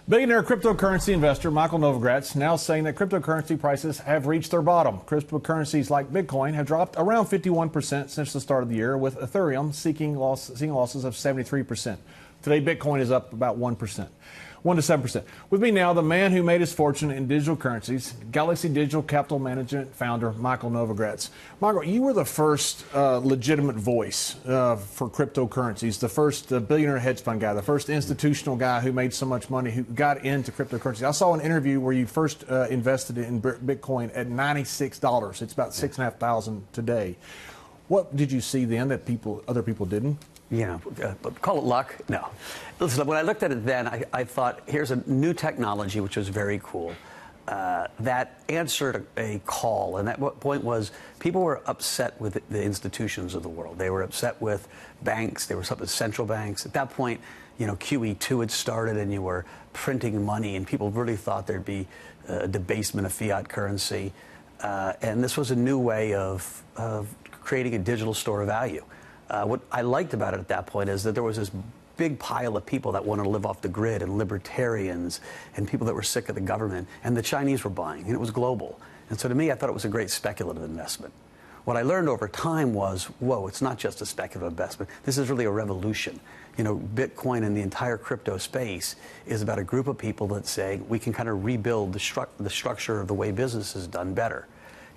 Billionaire cryptocurrency investor Michael Novogratz now saying that cryptocurrency prices have reached their bottom. Cryptocurrencies like Bitcoin have dropped around 51% since the start of the year, with Ethereum seeing losses of 73%. Today, Bitcoin is up about 1%. 1 to 7%. With me now, the man who made his fortune in digital currencies, Galaxy Digital Capital Management founder Michael Novogratz. Michael, you were the first legitimate voice for cryptocurrencies, the first billionaire hedge fund guy, the first institutional guy who made so much money, who got into cryptocurrencies. I saw an interview where you first invested in Bitcoin at $96. It's about $6,500 today. What did you see then that other people didn't? Call it luck? No. Listen, when I looked at it then, I thought, here's a new technology, which was very cool, that answered a call. And that point was people were upset with the institutions of the world. They were upset with banks. They were upset with central banks. At that point, QE2 had started and you were printing money, and people really thought there'd be a debasement of fiat currency. And this was a new way of creating a digital store of value. What I liked about it at that point is that there was this big pile of people that wanted to live off the grid, and libertarians and people that were sick of the government, and the Chinese were buying, and it was global. And so to me, I thought it was a great speculative investment. What I learned over time was, whoa, it's not just a speculative investment. This is really a revolution. Bitcoin and the entire crypto space is about a group of people that say we can kind of rebuild the structure of the way business is done better.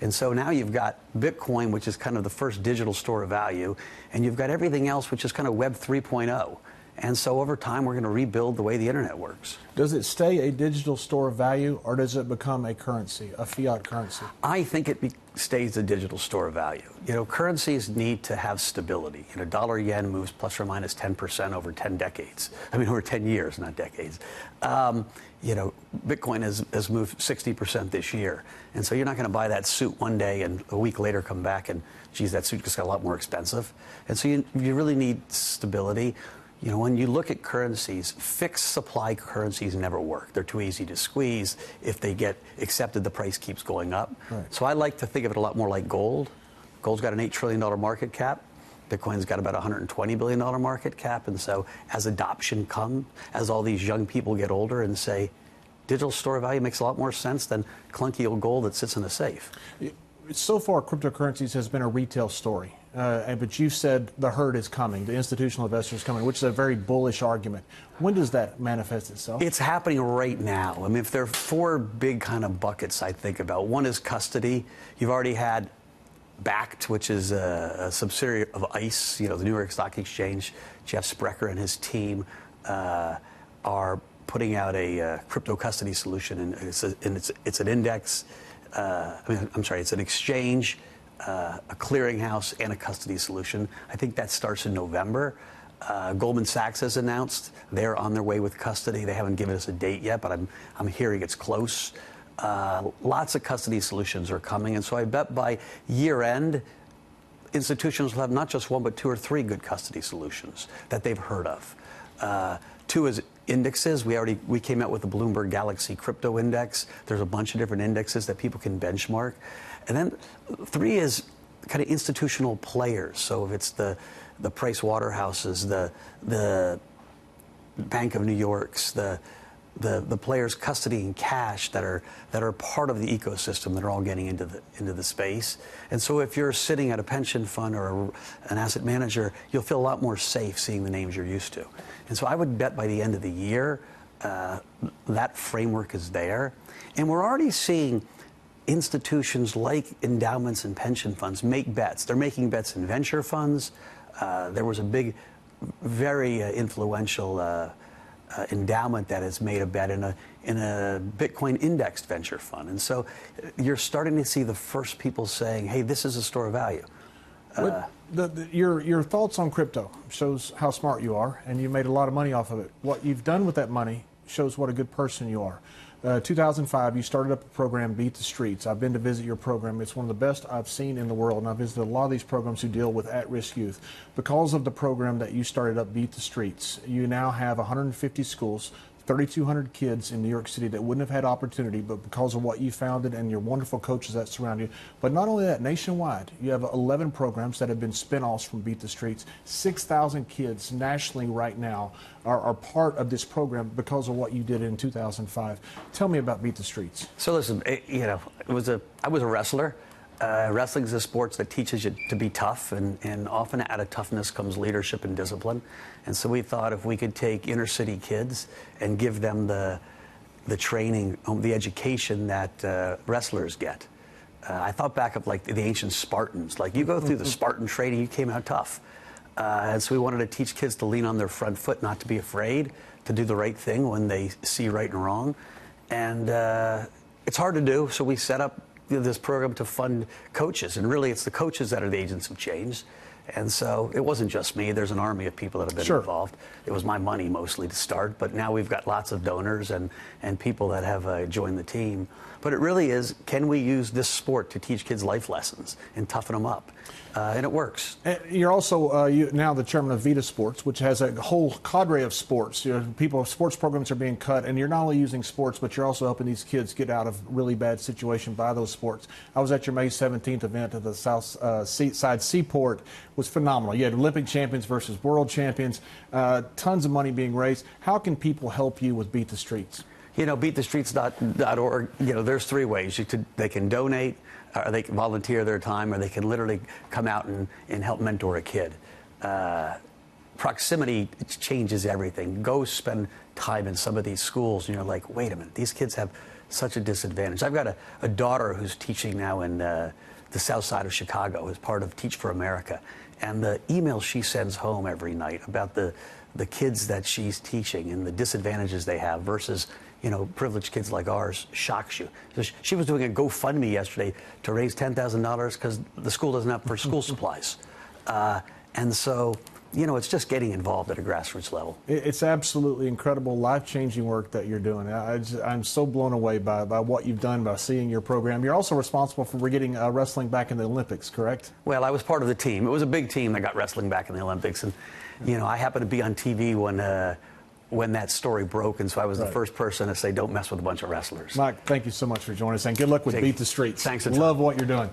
And so now you've got Bitcoin, which is kind of the first digital store of value, and you've got everything else, which is kind of Web 3.0. And so over time, we're going to rebuild the way the internet works. Does it stay a digital store of value, or does it become a currency, a fiat currency? I think it stays a digital store of value. Currencies need to have stability. Dollar yen moves plus or minus 10% over 10 decades. Over 10 years, not decades. Bitcoin has moved 60% this year. And so you're not going to buy that suit one day and a week later come back and, geez, that suit just got a lot more expensive. And so you really need stability. When you look at currencies, fixed supply currencies never work. They're too easy to squeeze. If they get accepted, the price keeps going up. Right. So I like to think of it a lot more like gold. Gold's got an $8 trillion market cap. Bitcoin's got about a $120 billion market cap. And so as adoption comes, as all these young people get older and say, digital store of value makes a lot more sense than clunky old gold that sits in a safe. So far, cryptocurrencies has been a retail story. But you said the herd is coming, the institutional investors coming, which is a very bullish argument. When does that manifest itself? It's happening right now. If there are four big kind of buckets I think about, one is custody. You've already had Bakkt, which is a subsidiary of ICE, the New York Stock Exchange. Jeff Sprecher and his team are putting out a crypto custody solution, and it's an index. It's an exchange, a clearinghouse, and a custody solution. I think that starts in November. Goldman Sachs has announced they're on their way with custody. They haven't given us a date yet, but I'm hearing it's close. Lots of custody solutions are coming, and so I bet by year end, institutions will have not just one, but two or three good custody solutions that they've heard of. Two is indexes. We came out with the Bloomberg Galaxy Crypto Index. There's a bunch of different indexes that people can benchmark. And then three is kind of institutional players. So if it's the Price Waterhouses, the Bank of New York's, the players custodying cash that are part of the ecosystem that are all getting into the space. And so if you're sitting at a pension fund or an asset manager, you'll feel a lot more safe seeing the names you're used to. And so I would bet by the end of the year that framework is there. And we're already seeing institutions like endowments and pension funds make bets. They're making bets in venture funds. There was a big, very influential endowment that has made a bet in a Bitcoin indexed venture fund. And so you're starting to see the first people saying, hey, this is a store of value. Your thoughts on crypto shows how smart you are, and you made a lot of money off of it. What you've done with that money shows what a good person you are. 2005, you started up a program, Beat the Streets. I've been to visit your program. It's one of the best I've seen in the world, and I've visited a lot of these programs who deal with at-risk youth. Because of the program that you started up, Beat the Streets, you now have 150 schools, 3,200 kids in New York City that wouldn't have had opportunity, but because of what you founded and your wonderful coaches that surround you. But not only that, nationwide, you have 11 programs that have been spin-offs from Beat the Streets. 6,000 kids nationally right now are part of this program because of what you did in 2005. Tell me about Beat the Streets. So listen, I was a wrestler. Wrestling is a sport that teaches you to be tough, and often out of toughness comes leadership and discipline. And so we thought if we could take inner city kids and give them the training, the education that wrestlers get. I thought back of like the ancient Spartans. Like you go through the Spartan training, you came out tough. And so we wanted to teach kids to lean on their front foot, not to be afraid, to do the right thing when they see right and wrong. And it's hard to do, so we set up this program to fund coaches, and really it's the coaches that are the agents of change. And so it wasn't just me. There's an army of people that have been involved. It was my money mostly to start, but now we've got lots of donors and people that have joined the team. But it really is, can we use this sport to teach kids life lessons and toughen them up? And it works. And you're also now the chairman of Vita Sports, which has a whole cadre of sports. Sports programs are being cut, and you're not only using sports, but you're also helping these kids get out of really bad situation by those sports. I was at your May 17th event at the South Side Seaport. It was phenomenal. You had Olympic champions versus world champions, tons of money being raised. How can people help you with Beat the Streets? BeatTheStreets.org, there's three ways. They can donate, or they can volunteer their time, or they can literally come out and help mentor a kid. Proximity changes everything. Go spend time in some of these schools, and you're like, wait a minute, these kids have such a disadvantage. I've got a daughter who's teaching now in the south side of Chicago as part of Teach for America. And the emails she sends home every night about the kids that she's teaching and the disadvantages they have versus privileged kids like ours shocks you. So she was doing a GoFundMe yesterday to raise $10,000 because the school doesn't have for school supplies. And so, it's just getting involved at a grassroots level. It's absolutely incredible, life-changing work that you're doing. I'm so blown away by what you've done, by seeing your program. You're also responsible for getting wrestling back in the Olympics, correct? Well, I was part of the team. It was a big team that got wrestling back in the Olympics. And, I happened to be on TV when that story broke, and so I was the first person to say, don't mess with a bunch of wrestlers. Mike, thank you so much for joining us, and good luck with Beat the Streets. Thanks a ton. Love what you're doing.